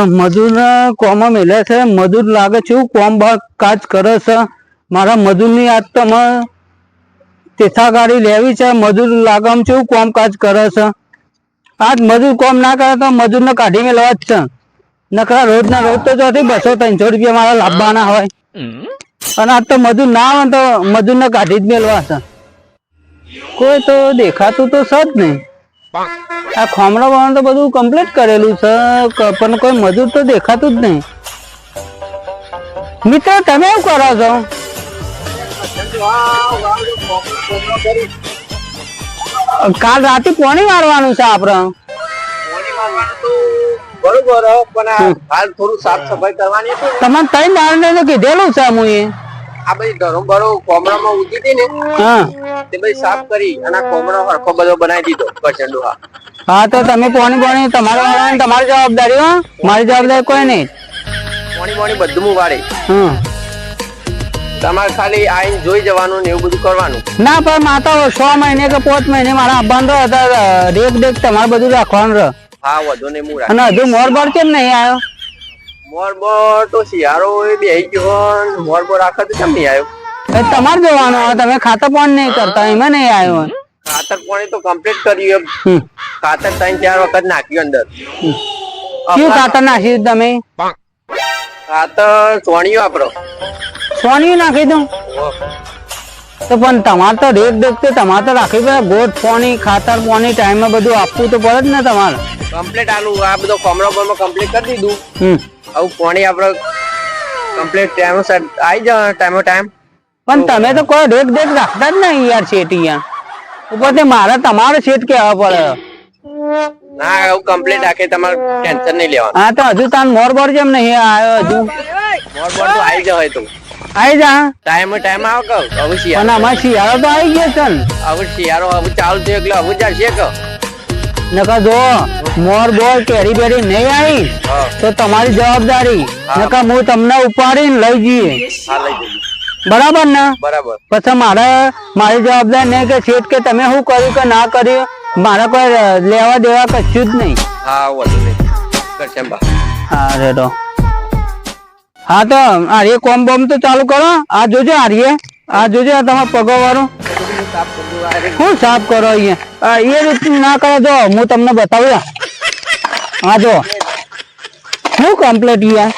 મજૂર કોમ મેલે છે મજૂર લાગે છે કોમ કાજ કરે છે મારા મજૂર ની આજ તો તીથા ગાડી લેવી છે મજૂર લાગમ છે કોમ કાજ કરે છે આજ મજૂર કોમ ના કરે તો મજૂર ને કાઢી મેળવા જ છે નકરા રોજ ના રોજ તો જોથી 200-300 રૂપિયા મારા લાભવાના હોય અને આજ તો મજૂર ના આવે તો મજૂર ને કાઢી જ મેળવા છે કોઈ તો દેખાતું તો છે જ નહીં આ ખોમડા વાળા તો બધું કમ્પ્લીટ કરેલું છે પણ કોઈ મજૂર તો દેખાતું જ નહીં મિત્ર તમે શું કરો છો કાલ રાતે કોની મારવાનું છે આપડે બરોબર પણ હાલ થોડું સાફ સફાઈ કરવાની હતી તમને તઈ મારને તો કીધેલું છે મુએ આ બધી ધરો બરો કોમરામાં ઉજી હતી ને હા તે બધી સાફ કરી અને કોમરો હરખો બધો બનાવી દીધો કચંડો હા તો તમે પોણી તમારી જવાબદારી હો મારી જવાબદારી કોઈ નહીં પોણી બધું હું વાળી હમ તમારે ખાલી આઈને જોઈ જવાનું ને એવું બધું કરવાનું ના પણ માતા 6 મહિને કે 5 મહિને મારા આવવાનું રહે દેખ તમારે બધું રાખવાનું રહે હા વધુ ને હું અને હજુ મોરબર કેમ નહીં આવ્યો મોરબોર તો શિયાળો એ બેહી ગયો મોરબોર આખા તો કેમ નહીં આવ્યો તમારે જોવાનું તમે ખાતર પણ નહીં કરતા એમાં નહીં આવ્યો ખાતર પાણી તો કમ્પ્લીટ કર્યું ખાતર 3-4 વખત નાખ્યું અંદર કયું ખાતર નાખ્યું તમે ખાતર સોણિયું આપડો સોનિયું નાખી દઉં તો પણ તમારે તો દેખ તો તમારે તો રાખવી પડે ગોઠ પાણી ખાતર પાણી ટાઈમે બધું આપવું તો પડે જ ને તમારે કમ્પ્લીટ આલુ આ બધો કોમરો બોમરો કમ્પ્લીટ કરી દીધું આવું પાણી આપડે કમ્પ્લીટ ટાઈમ આવી જાય ટાઈમ પણ તમે તો કોઈ દેખ રાખતા જ નહીં યાર શેઠ યાર ઉપરથી મારે તમારે શેઠ કહેવા પડે ના આવું કમ્પ્લીટ રાખે તમારે ટેન્શન નહીં લેવાનું હા તો હજુ તાન મોરબોર જેમ નહીં આવ્યો હજુ મોરબોર તો આવી જાય તો આવી જા ટાઈમ આવ કહો હવે પણ અમારે શિયાળો તો આવી ગયો છે ને હવે શિયાળો હવે ચાલુ થયો એટલે હવે જશે કહો નકા જો મોરબોર કેરી બેરી નહીં આવી તો તમારી જવાબદારી નકા હું તમને ઉપાડીને લઈ જઈએ હા લઈ જઈએ બરાબર ને બરાબર પછી મારી જવાબદારી નહીં કે શેઠ કે તમે શું કર્યું કે ના કર્યું મારે કોઈ લેવા દેવા કશું જ નહીં હા વધુ નહીં કરશે હા રેડો હા તો આર્ય કોમ બોમ તો ચાલુ કરો આ જોજો આર્ય આ જોજો તમારા પગો વાળું શું સાફ કરો અહીંયા એ રીતનું ના કરો જો હું તમને બતાવું હા જો શું કમ્પ્લીટ યાર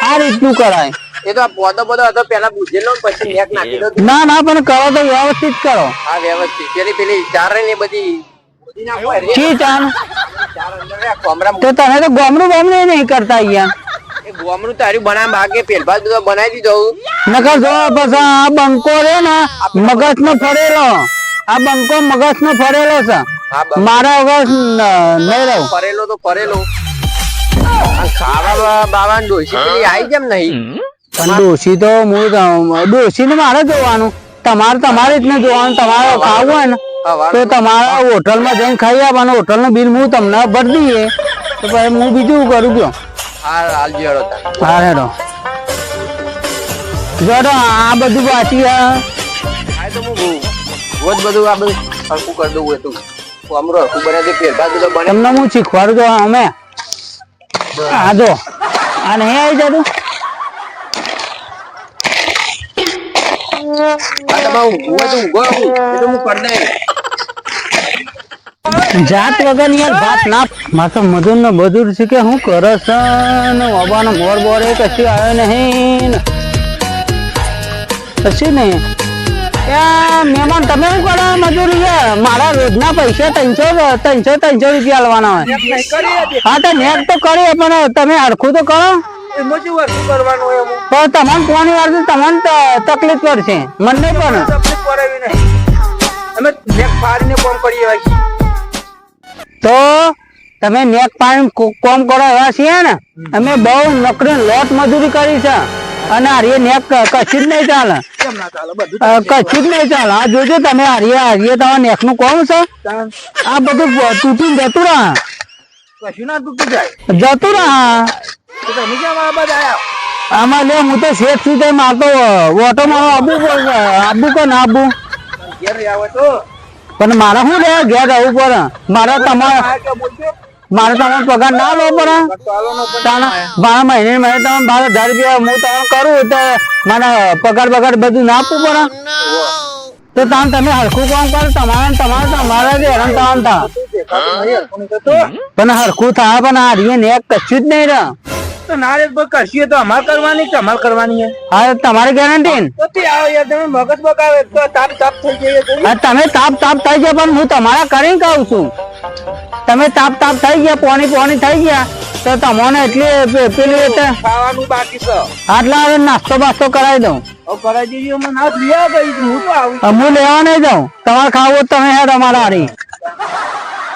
આ રીતનું કરાય એ તો આ પોદો હતો પેલા બુજેલો પછી નેક નાખી દો ના પણ કરો તો વ્યવસ્થિત કરો હા વ્યવસ્થિત પેલી ચાર ને બધી છી ચાલ ચાર અંદર કોમરા તો તમે તો ગોમડું નહીં કરતા અહીંયા એ ગોમરું તારી બનાવ બાગે પેલભાત બધો બનાવી દીધો નકર જો પછી આ બંકો રે ને મગજ નો ફરેલો આ બંકો મગજ નો ફરેલો છે મારા વગર નહીં રહું ફરેલો તો ફરેલો ખાવા બાવા ડોસી પેલી આવી જેમ નહીં પણ ડોસી તો ડોસી ને મારે જોવાનું તમારે જ ને જોવાનું તમારે ખાવું હોય ને તો તમારા હોટલ માં જઈને ખાઈ આવવાનું હોટલ નું બિલ હું તમને ભરી દઈએ તો પછી હું બીજું કરું કયો હા હેડો જોડો આ બધું પાછી તો હું રોજ બધું આ બધું હરકું કરી દઉં હતું અમરો હરકું બનાવી ફેરફાર બધો બને તમને હું શીખવાડું છું અમે હા જો આ નહીં આવી જતું જાત વગર યાર વાત ના માત્ર મજૂર નો મજૂર છે કે હું કરે છે ને બાબાનો મોર બોરે કશું આવ્યો નહીં કશું નહીં મહેમાન તમે શું કરો મજૂરી મારા રોજના પૈસા 300 રૂપિયા લેવાના હોય હા તો નેટ તો કરીએ પણ તમે હરખું તો કરો પણ તમારે કોની વાર તમને તકલીફ પડશે મને પણ તો તમે નેક પાણી કોમ કરો એવા છીએ ને અમે બહુ નકરી લોટ મજૂરી કરી છે અને આર્ય નેક કશું જ નહીં ચાલે કશું જ નહીં ચાલે આ જોજો તમે આર્ય તમારા નેક નું કોમ છે આ બધું તૂટીને જતું રહે જતું રહે આમાં લે હું તો શેઠ છું તો મારતો ઓટો મારો આબુ કે ના આબુ પણ મારે શું લે ઘેર રહેવું પડે મારે તમારે મારે તમારો પગાર ના લો પડે મારા મહિને મહિને તમે 12,000 રૂપિયા હું તમને કરું તો મને પગાર બધું ના આપવું પડે તો તમે હરખું કામ કરો તમારે જ હેરાન થવાનું થાય પણ હરખું થાય પણ આ રીએ ને કશું જ નહીં રહે તો ના રે કરશીએ તો અમારે કરવાની કે અમારે કરવાની હે હા તમારી ગેરંટી ને તો આવો યાર તમે મગજ બગાવે તો તાપ થઈ જાય હા તમે તાપ થઈ ગયા પણ હું તમારા કરીને કહું છું તમે તાપ થઈ ગયા પોણી થઈ ગયા તો તમને એટલી પેલી ખાવાનું બાકી છે આટલા હવે નાસ્તો બાસ્તો કરાવી દઉં કરાઈ દીધી અમે ના લેવા ગઈ હું તો આવું હું લેવા નહીં જાઉં તમારે ખાવું તમે હેડ અમારા હારી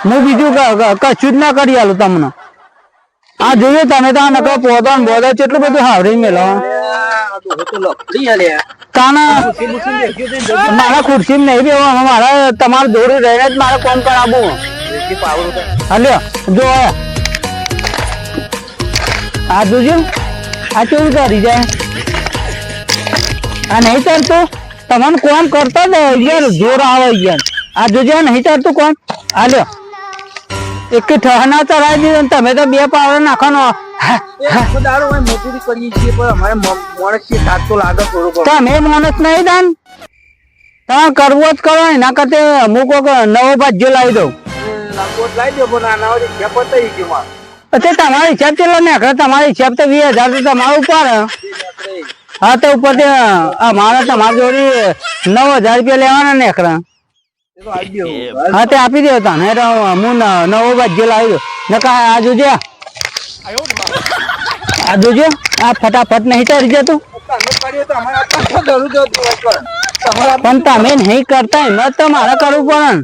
હું બીજું કશું જ ના કરી આલું તમને આ જોઈએ તમે તો આ નકર પોદો ને બોદો કેટલું બધું હાવરી મેલો મારા ખુરશી નહીં બેવા મારા તમારે દોરી રહીને જ મારે કામ કરાવવું હલ્યો જો આ જોજો આ ચોરી કરી જાય આ નહીં ચાલતું તમને કોમ કરતો જ યાર જોર આવે યાર આ જોજો નહીં ચાલતું કોમ હાલ્યો એક ઠહના ચડાવી દીધો તમે તો 2 પાવડો નાખવાનો મજૂરી કરીએ છીએ પણ અમારે માણસ છે સાત તો લાગે થોડું તમે માણસ નહીં દાન તમે કરવો જ કરો એના કરતા અમુક નવો ભાજ્યો લાવી દઉં લાવી દો પણ આના વડે પતાવી ગયું પછી તમારી હિસાબ કેટલો નીકળે તમારી હિસાબ તો 20,000 તો તમારા ઉપર હા તો ઉપર મારે તમારી જોડી 9,000 રૂપિયા લેવાના નીકળે હા તે આપી દો તને હું નવો ભાજ્યો લાવી દઉં નકા આ જોજો આ ફટાફટ નહીં ચડી જતું પણ તમે નહીં કરતા એમાં તો મારે કરવું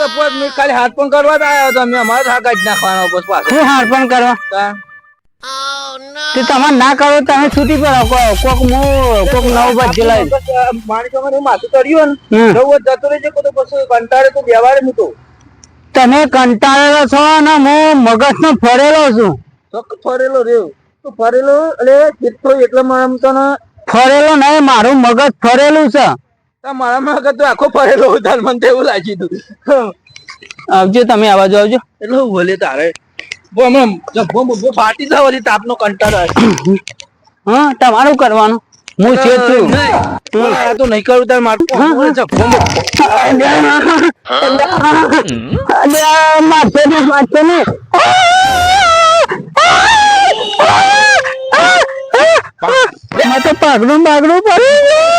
પડે ખાલી હાથ પણ કરવા આવ્યો હતો અમે અમારે હાથ જ નાખવાનો શું હાથ પણ કરવા તમે ના કરો તમે છૂટી પડો કોક નવો ભાજ્યો લાવી માણસો માથું કર્યું ને જતો રહેજે તો પછી કંટાળે તો બેવાડે હું તો તમે કંટાળેલો છો ને હું મગજ નો ફરેલો છું ફરેલો રહ્યો તો ફરેલો એટલે જેટલો એટલે તને ફરેલો નહીં મારું મગજ ફરેલું છે મારા મગજ તો આખો ફરેલો તાર મને એવું લાગી તું આવજો તમે આવાજો આવજો એટલે હું બોલે તારે ફાટી જાવ તાપનો કંટાળો હા તમારું કરવાનું હું છે છું તો નહીં કરું તાર મારું મારશે ને મેં તો પાગડું પડી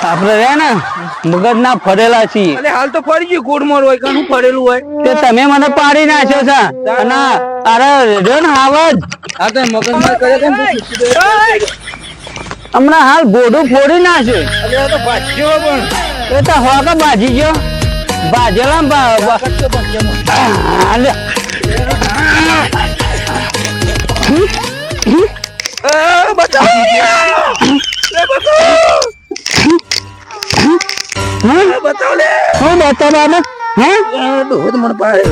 આપડે રે ને મગજ ના ફરેલા છીએ હાલ તો ફરી ગયું ગોળમોર હોય કાનું ફરેલું હોય તે તમે મને પાડી નાખ્યો છે અને અરે રે ને આવાજ આ તો મગજ માં કરે કેમ હમણાં હાલ બોડું ફોડી નાખ્યું અરે તો ભાજ્યો પણ એ તો હોકા ભાજી ગયો ભાજેલા બતાવ લે હું બતાવવાનું હે દોધ મને પાડે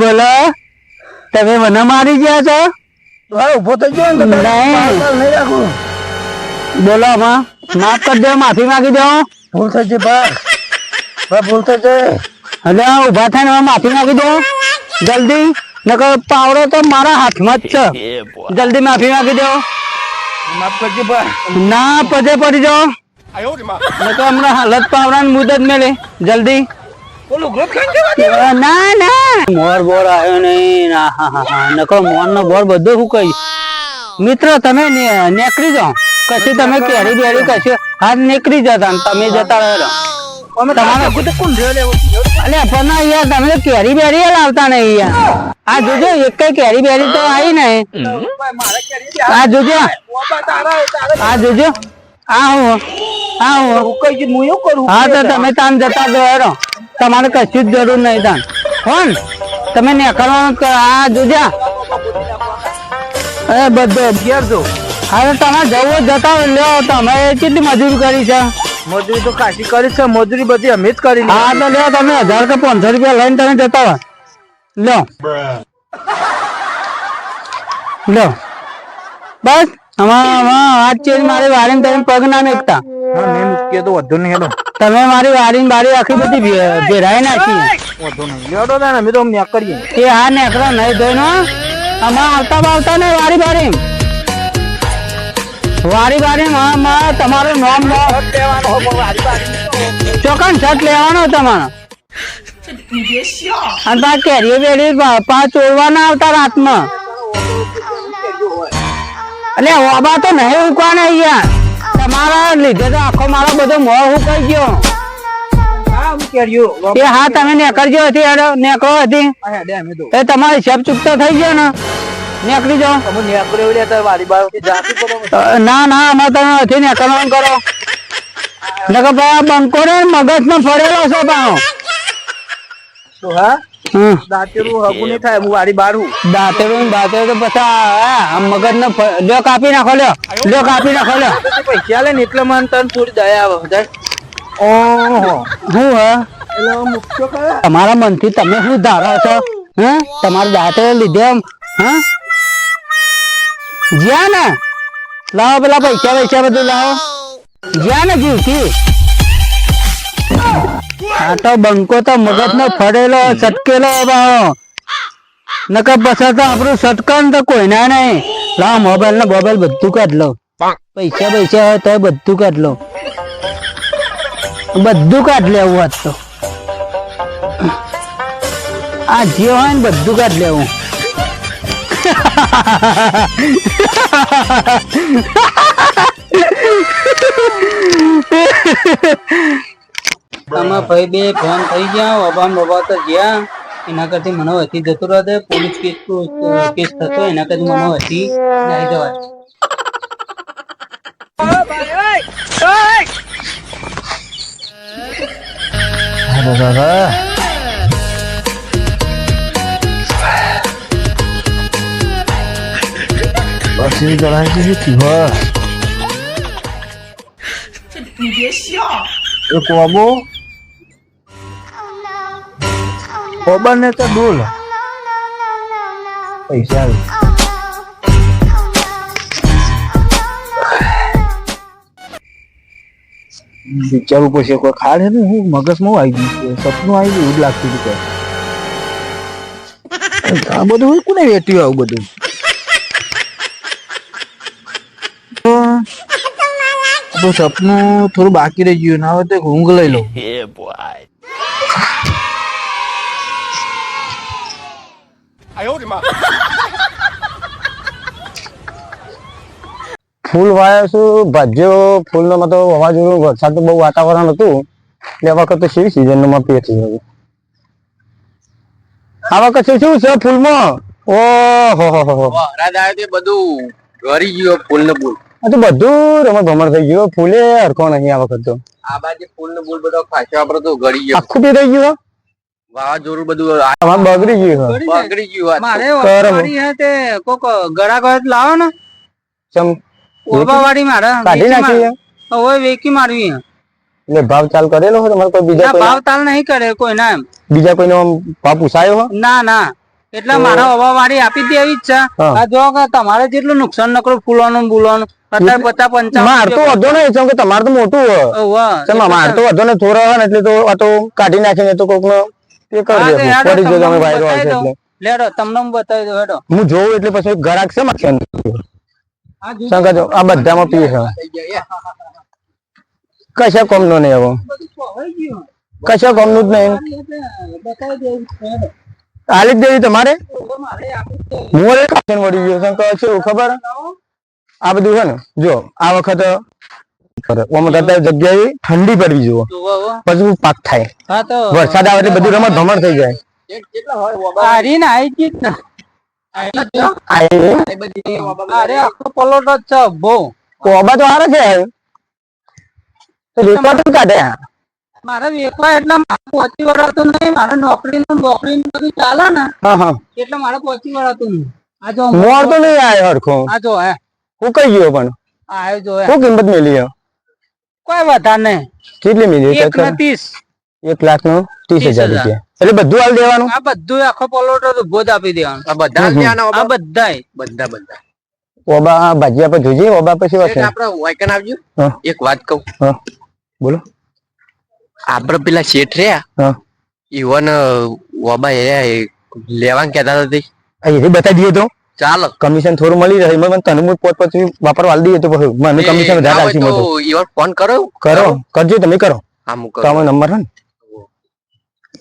બોલો તમે મને મારી ગયા છો ઉભો થઈ ગયો ને નહીં રાખું બોલો આમાં માફ કરી દો માફી માંગી દો ભૂલ થઈ છે ભૂલ થઈ છે એટલે ઉભા થઈને માફી માંગી દો જલ્દી નકર પાવડો તો મારા હાથમાં જ છે જલ્દી માફી માંગી દો માફ કરજો બા ના પજે પડી જાઓ નકર હમણાં હાલત પાવડાની મુદત મેલે જલ્દી ના મોર બોર આવ્યો નહીં નકર મોર નો બોર બધો શું કહી મિત્ર તમે નીકળી જાઓ કશું તમે કેરી બેરી કશું હાથ નીકળી જતા તમે જતા રહેલો તમે કેરી બેરી લાવતા નહીં યાર આ જોજો એક કઈ કેરી બેરી તો આવી નહીં આ જોજો આ જોજો હા તો તમે તાન જતા રહો તમારે કશું જ જરૂર નહીં તાન હોન તમે નીકળવાનું આ જોજા બધો ઘેર જો હા તમે જવું જતા લ્યો તમે કેટલી મજૂરી કરી છે મજૂરી તો ખાસી કરી છે, મજૂરી બધી અમે જ કરી હા તો લ્યો તમે 1000 કે 500 રૂપિયા લઈને તમે જતા હોય લ્યો લ્યો બસ વાત છે મારી વાડીને તમે પગ ના મેકતા. હા મેં મૂકીએ તો વધુ નહીં હેડો. તમે મારી વાડીને બારી આખી બધી ભેરાઈ નાખી. વધુ નહીં હેડો ને અમે તો મેં કરીએ. એ હા નેકરો નહીં ધોઈનો આમાં આવતા ને વારી બારી તમારું નામ ચોકન શર્ટ લેવાનો તમારો અને તાર કેરીઓ બેરી પાંચ ચોરવાના આવતા રાતમાં એટલે ઓબા તો નહીં ઉકવાને યાર તમારા લીધે તો આખો મારો બધો મોહ ઉકાઈ ગયો. એ હા તમે નેકરજો હતી નેકરો હતી એ તમારો હિસાબ ચૂકતો થઈ ગયો ને નેકરી જાઓ. ના અમારે તમે નથી નેકરવાનું કરો નકર ભાઈ બંકો ને મગજ માં ફરેલો છે પાછો. દાંતેરું હગું નહીં થાય, હું વાડી બાર હું. દાંતેરું તો પછી મગજ ને લ્યો કાપી નાખો લ્યો પૈસા લે ને એટલે મને તને થોડી દયા આવે. ઓહો શું હે એટલે મુખ્ય કરે તમારા મનથી તમે શું ધારો છો? હે તમારા દાંતે લીધે હા જ્યાં ને લાવો પેલા પૈસા બધું લાવો જ્યાં ને જીવથી. આ તો બંકો તો મગજ નો ફરેલો સટકેલો નકર પછી તો આપણું સટકન તો કોઈ ના નહીં. લાવો મોબાઈલ ને બોબાઈલ બધું કાઢ લો, પૈસા હોય તો બધું કાઢ લો, બધું કાઢ લેવું આજ તો આ જે હોય ને બધું કાઢ લેવું. આમાં ભાઈ બે ફોન થઈ ગયા બાબા તો ગયા એના કરતી મને વધી જતો રહે પોલીસ કેસ થતો એના કરતી મને વધી આવી જવાય. પછી જણાય છે કોબા ને તો ડોલ પૈસા વિચારવું પડશે કોઈ ખાડ હે ને હું મગજમાં આવી ગયું છે, સપનું આવી ગયું એવું જ લાગતું હતું. આ બધું કોને વેટ્યું આવું બધું? તો સપનું થોડું બાકી રહી ગયું, ના હોય તો ઊંઘ લઈ લઉં. ફૂલ વાયા છું ભાજ્યો ફૂલ નો તો અવાજ વરસાદ તો બહુ વાતાવરણ હતું એટલે આ વખત તો કેવી સિઝન નો માં પેટી હતું. આ વખત શું છે ફૂલમાં? ઓહો બધું ગરી ગયો ફૂલ ને ફૂલ. આ તો બધું રમત ભમણ થઈ ગયું, ફૂલે હરખો નહીં આ વખત તો. આ બાજુ ફૂલ ને ફૂલ બધો ખાસો આપડે તો ગળી ગયો, આખું પી થઈ ગયું, વાવાઝોડું બધું બગડી ગયું. મારે કોક ગળા ગળા લાવો ને ચમ ઓબાવાડી મારે કાઢી નાખી હવે વેકી મારવી એટલે ભાવ ચાલ કરેલો હોય તમારે કોઈ બીજા ભાવ ચાલ નહીં કરે કોઈ ના બીજા કોઈનો ભાવ પૂછાયો હો ના એટલે મારા ઓબાવાડી આપી દેવી જ છે. આ જો કે તમારે જેટલું નુકસાન નકરું ફૂલોનું બુલોનું 50 55 માર તો વધો નહીં કેમ કે તમારે તો મોટું હોય માર તો વધો ને થોડો હોય ને એટલે તો આ તો કાઢી નાખીને તો કોક નો તે કરી દે પડી જો તમે વાયરો આવશે એટલે લેડો તમને હું બતાવી દઉં હેડો હું જોઉં એટલે પછી ગરાક છે માખે સંગત આ બધામાં પીએ છે કશા કોમ નો નહીં હવે કશા કોમ નું જ નહીં આલિક દેવી તમારે મોરે કાચન વળી ગયો શંકર છે ખબર આ બધું છે ને જો આ વખત જગ્યાએ ઠંડી પડવી જોવો પછી પાક થાય વરસાદ આવે એટલે બધું રમત ભમણ થઈ જાય. કોબા તો હારે છે કાઢે મારે વેકવા એટલે પહોંચી વળાતું નહીં, મારે નોકરી બધું ચાલે ને એટલે મારે પહોંચી વળાતું નહીં. આ જો મોર તો નહીં આવ્યો હરખો આ જો હે હું કઈ ગયો પણ આવ્યો જો શું કિંમત મેલી કોઈ વધારે નહીં. કેટલી મિલી 1 ને 30. 1,30,000 રૂપિયા એટલે બધું હાલ દેવાનું. આ બધું આખો પલોટો તો ઉભો જ આપી દેવાનો. આ બધા જ ત્યાંના આ ઓબા? બધા ઓબા ભાજી આપણે જોજે ઓબા પછી વાત શેઠ, આપણે વાયકન આવજો. હા. એક વાત કહું, હા બોલો. આપડે પેલા શેઠ રહ્યા હા ઈવન ઓબા એ લેવા કેતા હતા તે. આ એ બતાવી દઈએ તો ચાલો કમિશન થોડું મળી રહે. મને તને હું પોત પછી વાપરવા આલી દઈએ તો પછી મને કમિશન વધારે આવશે. મને તો ઈવન ફોન કરો કરજો તમે કરો. હા હું તો કરું. નંબર હે ને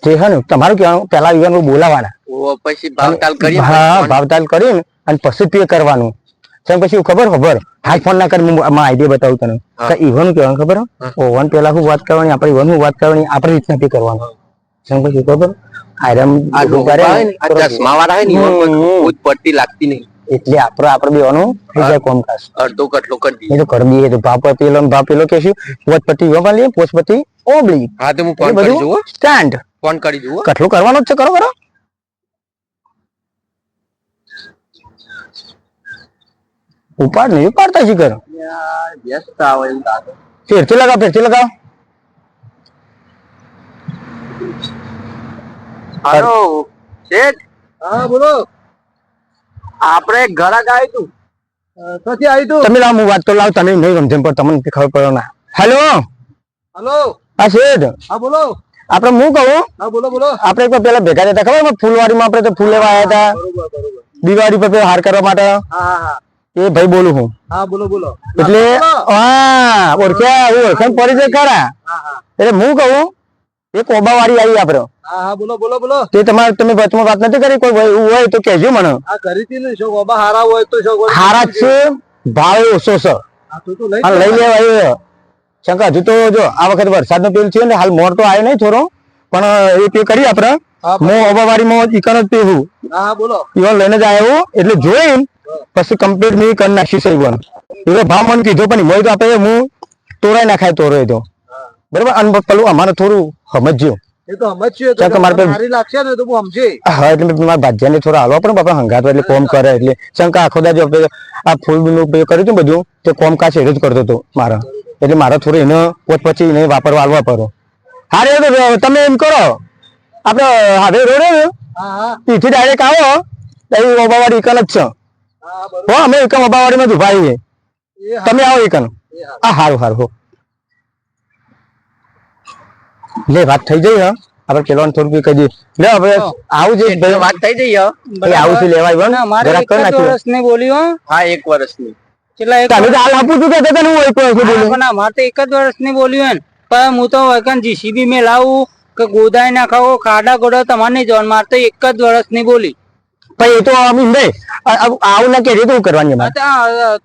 જે હે ને તમારું કહેવાનું પેલા યુવાન બોલાવાના. ઓ પછી ભાવતાલ કરીએ. હા ભાવતાલ કરીને અને પછી પે કરવાનું. પછી ખબર હાલ ફોન ના કરી હું આઈડિયા બતાવું તને કે ઈવન કહેવાનું ખબર ઓવન પેલા હું વાત કરવાની આપણે ઈવન હું વાત કરવાની આપણે રીતના પે કરવાનું. પછી ખબર આયરમ ચશ્મા વાળા હે ને ઈવન કોઈ પડતી લાગતી નહીં એટલે આપણે બેવાનું થઈ જાય કોમકાજ. અડધો કટલો કરી દઈએ. એ તો કરી દઈએ તો ભાવ પેલો કેશું પોચપટ્ટી યોગા લઈએ પોચપટ્ટી ઓબળી. હા તો હું ફોન કરી દઉં. સ્ટેન્ડ ફોન કરી દઉં. કટલું કરવાનો જ છે. કરો ઉપાડ નહીં ઉપાડતા શી કરો. વ્યસ્ત આવે એવું લાગે. ફેરથી લગાવ. હાલો શેઠ, હા બોલો. આપણે ઘરાક આવ્યું તું. ક્યાંથી આવી તું? તમે લાવ હું વાત તો લાવ તમે નહીં સમજણ પણ તમને ખબર પડે ના. Hello hello. આ શેઠ હા બોલો. આપણે હું કહું હા બોલો. આપણે એક પેલા ભેગા થયા હતા ખબર ફૂલવાડીમાં આપણે તો ફૂલ લેવા આવ્યા હતા બરોબર. દિવાળી પર હાર કરવા માટે. હા એ ભાઈ બોલું હું. હા બોલો. એટલે હા ઓળખાણ પડી જાય ખરા. હા એટલે હું કહું એક ઓબા વાળી આવી આપડે. હા બોલો. તે તમે વચમાં વાત નથી કરી કોઈ એવું હોય તો કહેજો મને. આ કરી હતી ને શોક બાબા હારા હોય તો શોક હારા જ છે ભાવ ઓછો છે. હા તો લઈ લઈ લેવાય. શંકા હજુ તો જો આ વખત વરસાદ નો પેલ થયો ને હાલ મોર તો આવ્યો નહીં થોડો પણ એ પે કરી આપડે. હું ઓબા વાળીમાં ઈકન જ પેહું. હા બોલો. ઈવન લઈને જ આવ્યો એટલે જોઈ પછી કમ્પ્લીટ મેં કરી નાખી સહીવન. એવો ભાવ મને કીધો પણ હોય તો આપણે હું તોડાઈ નાખાય તોડો તો બરોબર. અને પેલું અમારે થોડું સમજ્યો એ તો સમજ્યો તો સારી લાગશે ને તો હું સમજે. હા એટલે મારા ભાજ્યાને થોડા હાલવા પણ બાપા હંગાત એટલે કોમ કરે એટલે શંકા આખો દાજો આ ફૂલ નું કર્યું હતું બધું તે કોમ કાચ એ જ કરતો હતો મારા. એટલે મારા થોડું એને પછી એને વાપરવા હાલવા પડો. હા રે તમે એમ કરો આપડે હવે રોડે ને ત્યાંથી ડાયરેક્ટ આવો એ ઓબાવાડી એકન જ છે. હો અમે એકમ ઓબાવાડીમાં જ ઉભા છીએ. તમે આવો એકન. હા સારું હો લે વાત થઈ જઈ. હા આપડે પેલો થોડું કહી દઈએ લે હવે આવું છે વાત થઈ જઈ. આવું છે લેવાય જરાક કરી નાખ્યું. બોલ્યો હા 1 વર્ષની. તમે તો હાલ આપું છું કે હું એક વર્ષ મારે તો 1 જ વર્ષની બોલ્યું પણ હું તો જીસીબી મેં લાવું કે ગોદાઈ નાખાવો ખાડા ગોડા તમારે નહીં જવાનું. મારે તો 1 જ વર્ષની બોલી. પણ એ તો આવું ના કે શું કરવાની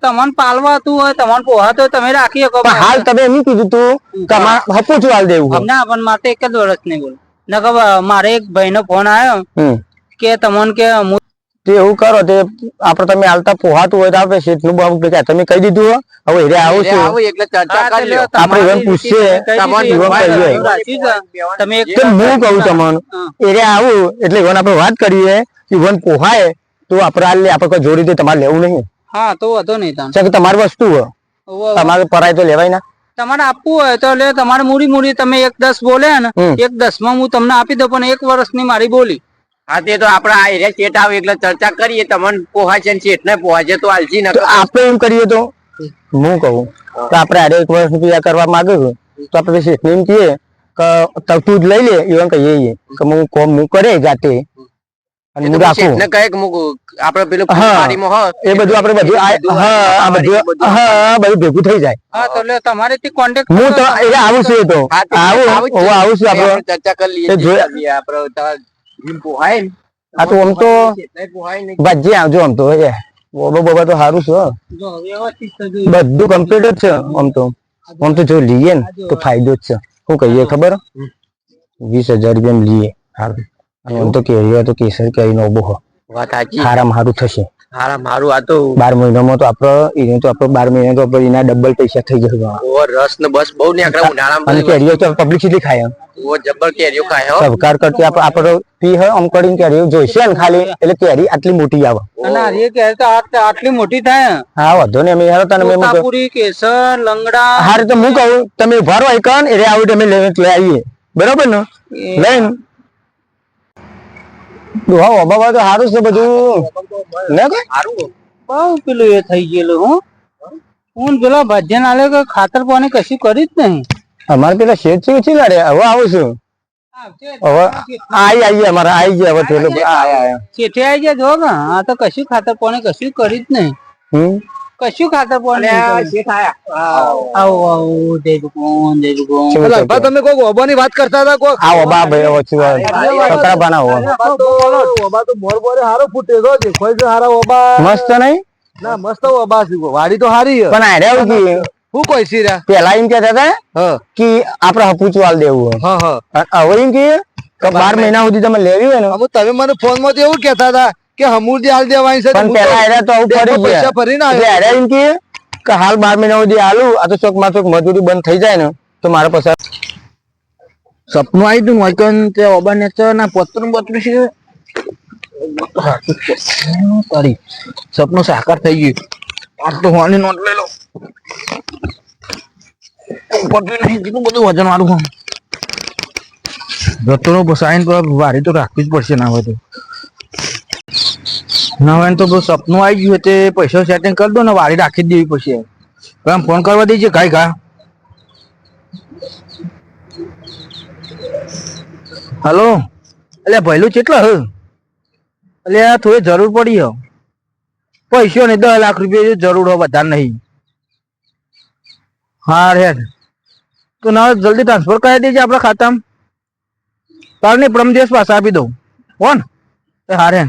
તમને પાલવાતું હોય તમને પોહાતું હોય તમે રાખી શકો. હાલ તમે એમ કીધું તું તમારે હપું છું હાલ દેવું ના પણ મારે તો 1 જ વર્ષની બોલી. ના ખબર મારે એક ભાઈ નો ફોન આવ્યો કે તમને કે એવું કરો તે આપડે તમે હાલતા પોહાતું હોય તો આપણે શેઠ નું બાબુ તમે કહી દીધું. હવે હેરે આવું છે આપડે ઇવન પૂછશે હું કહું તમને એરે આવું એટલે ઇવન આપડે વાત કરીએ ઇવન પોહાય તો આપડે આપડે કોઈ જોડી દે તમારે લેવું નહીં. હા તો વધો નહીં તમારી વસ્તુ તમારે પરાય તો લેવાય ના. તમારે આપવું હોય તો લે તમારે મૂડી તમે 1-10 બોલે ને 1-10 માં હું તમને આપી દઉં પણ 1 વર્ષની મારી બોલી. હા તે તો આપડે આ એરિયા શેઠ આવે એટલે ચર્ચા કરીએ તમને પોહાય છે શેઠ ને પોહાય છે તો હાલજી ને આપડે એમ કરીએ તો હું કહું તો આપડે આરે 1 વર્ષ રૂપિયા કરવા માંગે તો આપડે શેઠ ને એમ કહીએ કે તું જ લઈ લે એવું કહીએ કે હું કોમ હું કરે જાતે અને હું રાખું ને કહે કે આપડે પેલું એ બધું આપડે બધું ભેગું થઈ જાય. હા તો લે તમારે થી કોન્ટેક્ટ હું તો આવું છું તો આવું છું આપડે ચર્ચા કરી લઈએ આપડે પોહાય ને. આ તો આમ તો ભાજી આવજો આમ તો બોબા તો સારું છે બધું કમ્પ્લીટ જ છે. આમ તો જો લઈએ ને તો ફાયદો જ છે. શું કહીએ ખબર 20,000 રૂપિયા લઈએ સારું. આમ તો કેરી તો કેસર કેરી નો બહુ સારામાં સારું થશે. હારા મારું આ તો 12 મહિનામાં તો આપણે એને તો આપણે 12 મહિના તો આપણે એના ડબલ પૈસા થઈ જશે ઓ રસ ને બસ બહુ નીકળે અને ઉનાળામાં કેરીઓ તો પબ્લિક સીધી ખાય ઓ જબર કેરીઓ ખાય હો સરકાર કરતી આપણે ફી હોય આમ કરીને કેરીઓ જોઈશે ને ખાલી એટલે કેરી આટલી મોટી આવે અને આ કે આટલી મોટી થાય હા વાંધો નહીં અમે હેરો તને મેં તોતાપુરી કેસર લંગડા હારે તો હું કહું તમે ઉભા રહો એકન એટલે આવું અમે લઈ આવીએ બરોબર ને લઈને દોહા ઓબાવા તો સારું છે બધું ને કે સારું બહુ પેલું એ થઈ ગયેલું હું પેલા ભજન આલે કે ખાતર પાણી કશું કરી જ નહીં અમારે પેલા શેઠ છે છે લાડે હવે આવું છું હવે આવીએ અમારે આવી ગયા હવે પેલું શેઠે આવી ગયા જો કે આ તો કશું ખાતર પાણી કશું કરી જ નહીં કશું ખાતર પાણી શેઠ આયા આવો જય ભગવાન લગભગ તમે કોઈ ઓબાની વાત કરતા હતા કોઈ આ ઓબા ભાઈ ઓછું કકડા બનાવો ઓબા તો મોર મોરે હારો ફૂટે તો દેખાય છે હારા ઓબા મસ્ત નહીં ના મસ્ત ઓબા છે વાડી તો હારી પણ આ રહ્યા કે હું કોઈ સી રહ્યા પેલા એમ કહેતા હતા હા કે આપડે હપુચું હાલ દેવું હા હા અને હવે એમ કે 12 મહિના સુધી તમે લેવી હોય ને અમુ તમે મને ફોન માં એવું કહેતા હતા કે હમુરજી હાલ દેવાની છે પણ પેલા આર્યા તો આવું ફરી પૈસા ગયા ફરીને એટલે આવ્યો આર્યા એમ કે હાલ 12 મહિના સુધી હાલું આ તો ચોક માં ચોક મજૂરી બંધ થઈ જાય ને તો મારે પછી સપનું આવી હતું મોઈકન તે ઓબા નેચર ના પતરું બતરું છે તારી સપનું સાકાર થઈ ગયું આ તો હોની નોટ લઈ લો પતરું નહીં કેટલું બધું વજન વાળું રતોનો બસાઈને તો વારી તો રાખવી જ પડશે ના હોય તો ના હોય તો સપનું આવી ગયું તે પૈસા સેટિંગ કરી દો ને વારી રાખી જ દેવી પડશે આમ ફોન કરવા દેજે કાંઈ ઘા હલો એટલે ભૈલું કેટલા હ એટલે આ થોડી જરૂર પડી હો પૈસો ને 10 લાખ રૂપિયા જરૂર હો બધા નહીં હા રે તો ના જલ્દી ટ્રાન્સફર કરી દેજે આપણા ખાતામાં કાલ નહીં પરમ દિવસ પાછા આપી દઉં કોણ એ હારે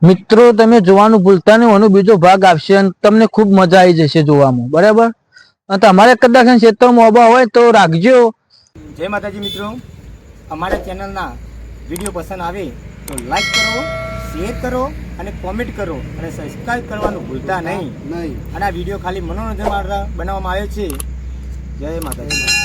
મિત્રો તમે જોવાનું ભૂલતા નહીં એનો બીજો ભાગ આવશે અને તમને ખૂબ મજા આવી જશે જોવામાં બરાબર અને તમારે કદાચ ક્ષેત્રમાં ઉભા હોય તો રાખજો જય માતાજી મિત્રો અમારા ચેનલના વિડીયો પસંદ આવે તો લાઈક કરો શેર કરો અને કોમેન્ટ કરો અને સબસ્ક્રાઈબ કરવાનું ભૂલતા નહીં અને આ વિડીયો ખાલી મનોરંજન માટે બનાવવામાં આવ્યો છે જય માતાજી.